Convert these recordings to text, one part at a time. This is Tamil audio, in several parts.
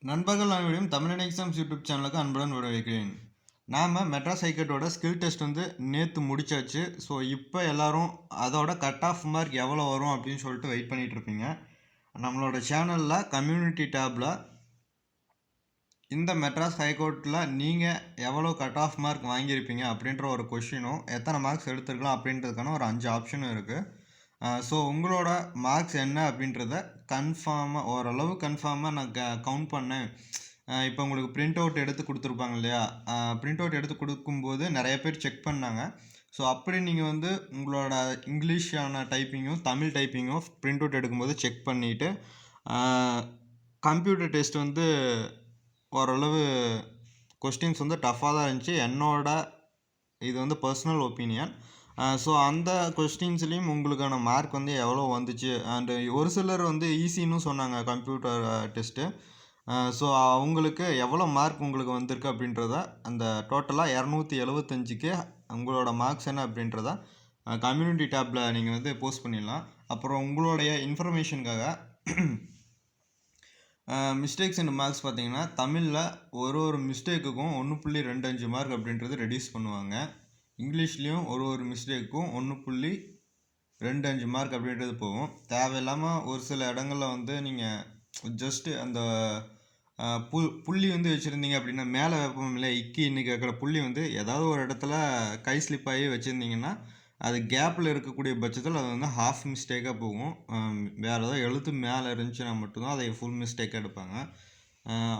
நண்பர்கள் அனைவரையும் தமிழன் எக்ஸாம்ஸ் யூடியூப் சேனலுக்கு அன்புடன் வரவேற்கிறேன். நாம் மெட்ராஸ் ஹைகோர்ட்டோட ஸ்கில் டெஸ்ட் வந்து நேற்று முடிச்சாச்சு. ஸோ இப்போ எல்லாரும் அதோட கட் ஆஃப் மார்க் எவ்வளோ வரும் அப்படின்னு சொல்லிட்டு வெயிட் பண்ணிட்டு இருப்பீங்க. நம்மளோட சேனலில் கம்யூனிட்டி டேப்பில் இந்த மெட்ராஸ் ஹைகோர்ட்டில் நீங்கள் எவ்வளோ கட் ஆஃப் மார்க் வாங்கியிருப்பீங்க அப்படின்ற ஒரு கொஷினும் எத்தனை மார்க்ஸ் எடுத்துருக்கலாம் அப்படின்றதுக்கான ஒரு 5 ஆப்ஷனும் இருக்குது. ஸோ உங்களோட மார்க்ஸ் என்ன அப்படின்றத கன்ஃபார்மாக ஓரளவு கன்ஃபார்மாக நான் கவுண்ட் பண்ணேன். இப்போ உங்களுக்கு பிரிண்ட் அவுட் எடுத்து கொடுத்துருப்பாங்க இல்லையா? பிரிண்ட் அவுட் எடுத்து கொடுக்கும்போது நிறைய பேர் செக் பண்ணாங்க. ஸோ அப்படி நீங்கள் வந்து உங்களோட இங்கிலீஷான டைப்பிங்கும் தமிழ் டைப்பிங்கும் பிரிண்ட் அவுட் எடுக்கும்போது செக் பண்ணிவிட்டு கம்ப்யூட்டர் டெஸ்ட் வந்து ஓரளவு கொஸ்டின்ஸ் வந்து டஃப்பாக தான் இருந்துச்சு. என்னோட இது வந்து பர்சனல் ஒப்பீனியன். ஸோ அந்த கொஸ்டின்ஸ்லேயும் உங்களுக்கான மார்க் வந்து எவ்வளோ வந்துச்சு அண்டு ஒரு சிலர் வந்து ஈஸின்னு சொன்னாங்க கம்ப்யூட்டர் டெஸ்ட்டு. ஸோ அவங்களுக்கு எவ்வளோ மார்க் உங்களுக்கு வந்திருக்கு அப்படின்றத அந்த டோட்டலாக 275க்கு உங்களோட மார்க்ஸ் என்ன அப்படின்றத கம்யூனிட்டி டேப்பில் நீங்கள் வந்து போஸ்ட் பண்ணிடலாம். அப்புறம் உங்களுடைய இன்ஃபர்மேஷனுக்காக மிஸ்டேக்ஸ் அண்ட் மார்க்ஸ் பார்த்தீங்கன்னா தமிழில் ஒரு மிஸ்டேக்குக்கும் 1.25 மார்க் அப்படின்றது ரெடியூஸ் பண்ணுவாங்க. இங்கிலீஷ்லேயும் ஒரு மிஸ்டேக்கும் 1.25 மார்க் அப்படின்றது போகும். தேவையில்லாமல் ஒரு சில இடங்களில் வந்து நீங்கள் ஜஸ்ட்டு அந்த புள்ளி வந்து வச்சுருந்தீங்க அப்படின்னா மேலே வைப்போம் இல்லை இன்னு கேட்குற புள்ளி வந்து ஏதாவது ஒரு இடத்துல கை ஸ்லிப்பாகி வச்சுருந்தீங்கன்னா அது கேப்பில் இருக்கக்கூடிய பட்சத்தில் அது வந்து ஹாஃப் மிஸ்டேக்காக போகும். வேறு ஏதாவது எழுத்து மேலே இருந்துச்சுன்னா மட்டும்தான் அதை ஃபுல் மிஸ்டேக்காக எடுப்பாங்க.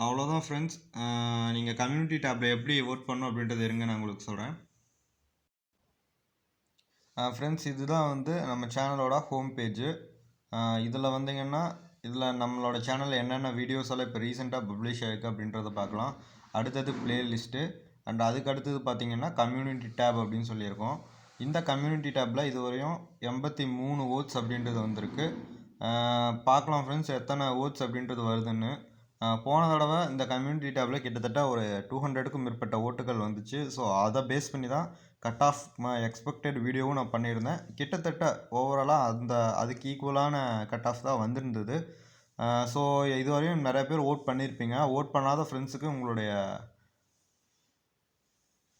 அவ்வளோதான் ஃப்ரெண்ட்ஸ். நீங்கள் கம்யூனிட்டி டேப்பில் எப்படி ஓட் பண்ணணும் அப்படின்றது இருங்க நான் உங்களுக்கு சொல்கிறேன். ஃப்ரெண்ட்ஸ் இதுதான் வந்து நம்ம சேனலோட ஹோம் பேஜு. இதில் வந்தீங்கன்னா இதில் நம்மளோட சேனலில் என்னென்ன வீடியோஸ் எல்லாம் இப்போ ரீசெண்டாக பப்ளிஷ் ஆகிருக்கு அப்படின்றத பார்க்கலாம். அடுத்தது ப்ளேலிஸ்ட்டு அண்ட் அதுக்கு அடுத்தது பார்த்திங்கன்னா கம்யூனிட்டி டேப் அப்படின்னு சொல்லியிருக்கோம். இந்த கம்யூனிட்டி டேப்பில் இதுவரையும் 83 ஓட்ஸ் அப்படின்றது வந்திருக்கு. பார்க்கலாம் ஃப்ரெண்ட்ஸ் எத்தனை ஓட்ஸ் அப்படின்றது வருதுன்னு. போன தடவை இந்த கம்யூனிட்டி டேப்பில் கிட்டத்தட்ட ஒரு 200க்கும் மேற்பட்ட ஓட்டுகள் வந்துச்சு. ஸோ அதை பேஸ் பண்ணி தான் கட் ஆஃப் எக்ஸ்பெக்டட் வீடியோவும் நான் பண்ணியிருந்தேன். கிட்டத்தட்ட ஓவராலாக அதுக்கு ஈக்குவலான கட் ஆஃப் தான் வந்திருந்தது. ஸோ இதுவரையும் நிறைய பேர் ஓட் பண்ணியிருப்பீங்க. ஓட் பண்ணாத ஃப்ரெண்ட்ஸுக்கு உங்களுடைய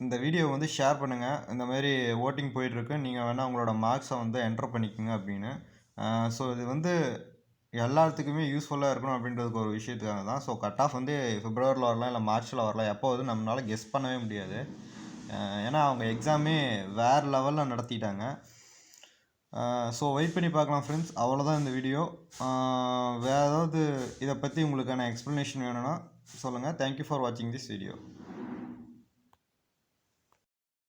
இந்த வீடியோ வந்து ஷேர் பண்ணுங்கள். இந்த மாதிரி ஓட்டிங் போயிட்டுருக்கு, நீங்கள் வேணால் உங்களோட மார்க்ஸை வந்து என்டர் பண்ணிக்கோங்க அப்படின்னு. ஸோ இது வந்து எல்லாத்துக்குமே யூஸ்ஃபுல்லாக இருக்கணும் அப்படின்றதுக்கு ஒரு விஷயத்துக்காக தான். ஸோ கட் ஆஃப் வந்து பிப்ரவரியில் வரலாம், இல்லை மார்ச்சில் வரலாம், எப்போ வந்து நம்மளால் கெஸ் பண்ணவே முடியாது. ஏன்னா அவங்க எக்ஸாமே வேறு லெவலில் நடத்திட்டாங்க. ஸோ வெயிட் பண்ணி பார்க்கலாம் ஃப்ரெண்ட்ஸ். அவ்வளோதான் இந்த வீடியோ. வேறு ஏதாவது இதை பற்றி உங்களுக்கான எக்ஸ்ப்ளனேஷன் வேணும்னா சொல்லுங்கள். தேங்க்யூ ஃபார் வாட்சிங் திஸ் வீடியோ.